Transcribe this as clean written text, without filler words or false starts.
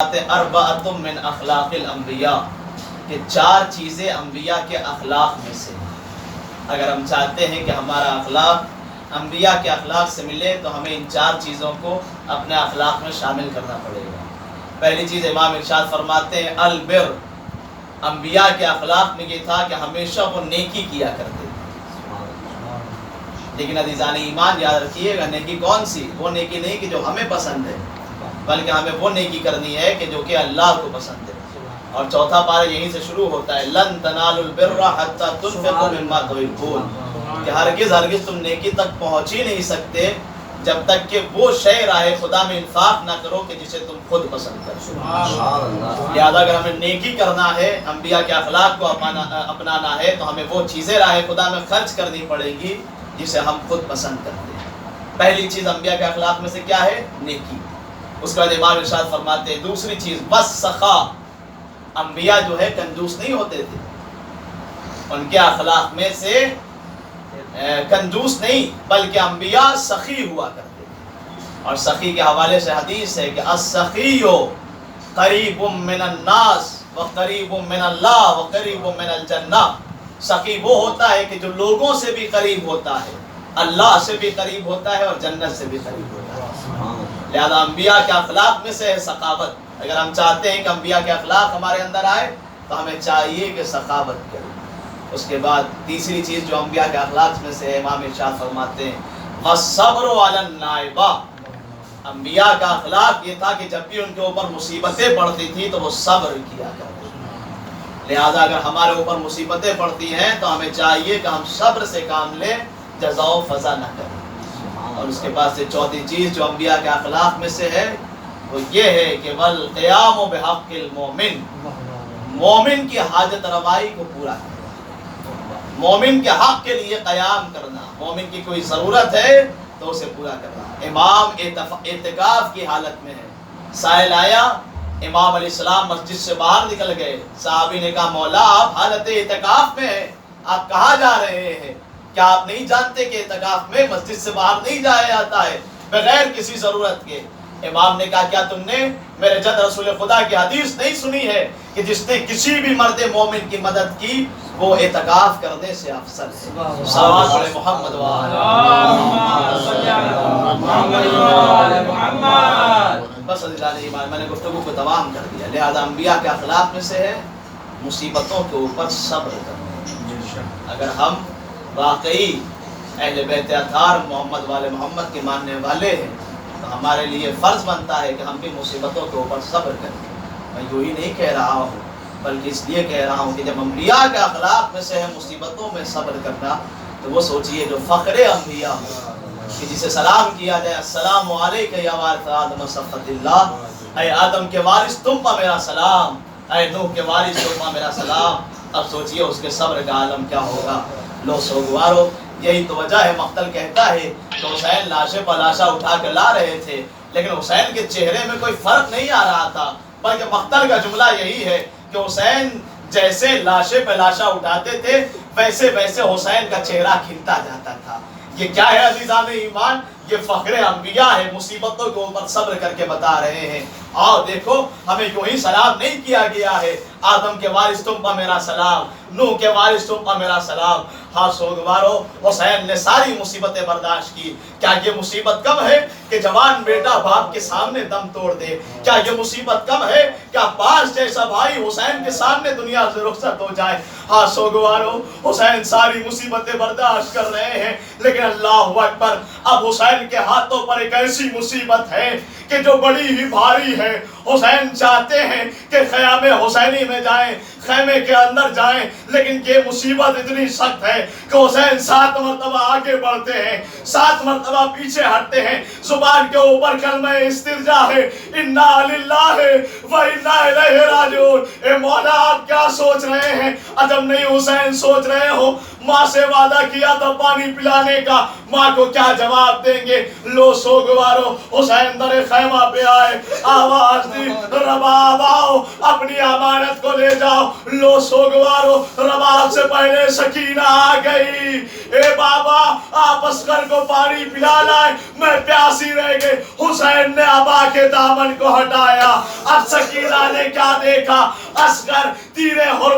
اربعۃ من اخلاق الانبیاء کہ چار چیزیں انبیاء کے اخلاق میں سے. اگر ہم چاہتے ہیں کہ ہمارا اخلاق انبیاء کے اخلاق سے ملے تو ہمیں ان چار چیزوں کو اپنے اخلاق میں شامل کرنا پڑے گا. پہلی چیز امام ارشاد فرماتے ہیں البر. انبیاء کے اخلاق میں یہ تھا کہ ہمیشہ وہ نیکی کیا کرتے تھے. لیکن عزیزان ایمان یاد رکھیے گا نیکی کون سی؟ وہ نیکی نہیں کہ جو ہمیں پسند ہے، بلکہ ہمیں وہ نیکی کرنی ہے کہ جو کہ اللہ کو پسند ہے. اور چوتھا پارہ یہیں سے شروع ہوتا ہے لن تنالوا البر حتى تنفقوا مما تحبون، کہ ہرگز تم نیکی تک پہنچ ہی نہیں سکتے جب تک کہ وہ شے راہ خدا میں انفاق نہ کرو کہ جسے تم خود پسند کرو. لہذا اگر ہمیں نیکی کرنا ہے، انبیاء کے اخلاق کو اپنانا ہے، تو ہمیں وہ چیزیں راہ خدا میں خرچ کرنی پڑے گی جسے ہم خود پسند کرتے ہیں. پہلی چیز انبیاء کے اخلاق میں سے کیا ہے؟ نیکی. اس کے بعد امام ارشاد فرماتے ہیں دوسری چیز بس سخا. انبیاء جو ہے کنجوس نہیں ہوتے تھے، ان کے اخلاق میں سے کنجوس نہیں بلکہ انبیاء سخی ہوا کرتے تھے. اور سخی کے حوالے سے حدیث ہے کہ السخی قریب من الناس وقریب من اللہ وقریب من الجنہ. سخی وہ ہوتا ہے کہ جو لوگوں سے بھی قریب ہوتا ہے، اللہ سے بھی قریب ہوتا ہے اور جنت سے بھی قریب ہوتا ہے. لہذا انبیاء کے اخلاق میں سے ہے سخاوت. اگر ہم چاہتے ہیں کہ انبیاء کے اخلاق ہمارے اندر آئے تو ہمیں چاہیے کہ سخاوت کریں. اس کے بعد تیسری چیز جو انبیاء کے اخلاق میں سے ہے، امام ارشاد فرماتے ہیں والصبر علی النائبہ. انبیاء کا اخلاق یہ تھا کہ جب بھی ان کے اوپر مصیبتیں پڑتی تھی تو وہ صبر کیا کرتے. لہذا اگر ہمارے اوپر مصیبتیں پڑتی ہیں تو ہمیں چاہیے کہ ہم صبر سے کام لیں، جزا و فضا نہ کریں. اور اس کے بعد سے چوتھی چیز جو انبیاء کے اخلاق میں سے ہے وہ یہ ہے کہ والقیام بحق المومن. مومن کی حاجت روائی کو پورا کرنا، مومن کے حق کے لیے قیام کرنا. مومن کی کوئی ضرورت ہے تو اسے پورا کرنا. امام اعتکاف کی حالت میں ہے، سائل آیا، امام علیہ السلام مسجد سے باہر نکل گئے. صحابی نے کہا مولا آپ حالت اعتکاف میں ہیں، آپ کہاں جا رہے ہیں؟ کیا آپ نہیں جانتے کہ اعتکاف میں مسجد سے باہر نہیں جایا جاتا ہے بغیر کسی ضرورت کے؟ امام نے کہا کیا تم نے میرے جد رسول خدا کی حدیث نہیں سنی ہے کہ جس نے کسی بھی مرد مومن کی مدد کی وہ اعتکاف کرنے سے افضل ہے. صلوات علی محمد و آل محمد. بس عزیزان ایمان میں نے گفتگو کو تمام کر دیا. لہذا انبیاء کے اخلاق میں سے ہے مصیبتوں کے اوپر صبر کرنا. اگر ہم واقعی اہل بیت اطہار محمد والے محمد کے ماننے والے ہیں تو ہمارے لیے فرض بنتا ہے کہ ہم بھی مصیبتوں کے اوپر صبر کریں. میں یوں ہی نہیں کہہ رہا ہوں بلکہ اس لیے کہہ رہا ہوں کہ جب انبیاء کے اخلاق میں سے ہے مصیبتوں میں صبر کرنا تو وہ سوچئے جو فخر انبیاء کہ جسے سلام کیا جائے السلام علیکم یا وارث آدم صفوت اللہ. اے آدم کے وارث تم پر میرا سلام، اے نوح کے وارث تم پر میرا سلام. اب سوچئے اس کے صبر کا عالم کیا ہوگا. لو سوگوارو یہی تو وجہ ہے مقتل کہتا ہے کہ حسین لاشیں پر لاشا اٹھا کر لا رہے تھے لیکن حسین کے چہرے میں کوئی فرق نہیں آ رہا تھا، بلکہ مقتل کا جملہ یہی ہے کہ حسین جیسے لاشیں پہ لاشا اٹھاتے تھے ویسے ویسے حسین کا چہرہ کھلتا جاتا تھا. یہ کیا ہے عزیزان ایمان؟ یہ فخر انبیاء ہے. مصیبتوں کے اوپر صبر کر کے بتا رہے ہیں اور دیکھو ہمیں یوں ہی سلام نہیں کیا گیا ہے آدم کے وارث تم پر میرا سلام، نوح کے وارث تم پر میرا سلام. ہاں سوگوارو حسین نے ساری مصیبتیں برداشت کی. کیا یہ مصیبت کم ہے کہ جوان بیٹا باپ کے سامنے دم توڑ دے؟ کیا یہ مصیبت کم ہے کہ عباس جیسا بھائی حسین کے سامنے دنیا سے رخصت ہو جائے؟ ہاں سوگوارو حسین ساری مصیبتیں برداشت کر رہے ہیں لیکن اللہ اکبر اب حسین کے ہاتھوں پر ایک ایسی مصیبت ہے کہ جو بڑی ہی بھاری ہے. حسین چاہتے ہیں کہ خیام حسینی میں جائیں، خیمے کے اندر جائیں، لیکن یہ مصیبت اتنی سخت ہے کہ حسین 7 مرتبہ آگے بڑھتے ہیں، 7 مرتبہ پیچھے ہٹتے ہیں. زبان کے اوپر کلمہ استرجاع ہے انا للہ و انا الیہ راجعون. اے مولا آپ کیا سوچ رہے ہیں؟ عجب نہیں حسین سوچ رہے ہو ماں سے وعدہ کیا تھا پانی پلانے کا، ماں کو کیا جواب دیں گے؟ لو سوگوارو حسین در خیمہ پہ آئے، آواز دی رباب آؤ اپنی امانت کو لے جاؤ. لو سوگوارو رباب سے پہلے سکینہ آ گئی. اے بابا آپ اصغر کو پانی پلا لائے، میں پیاسی رہ گئی. حسین نے ابا کے دامن کو ہٹایا. اب سکینہ نے کیا دیکھا؟ اصغر تیرے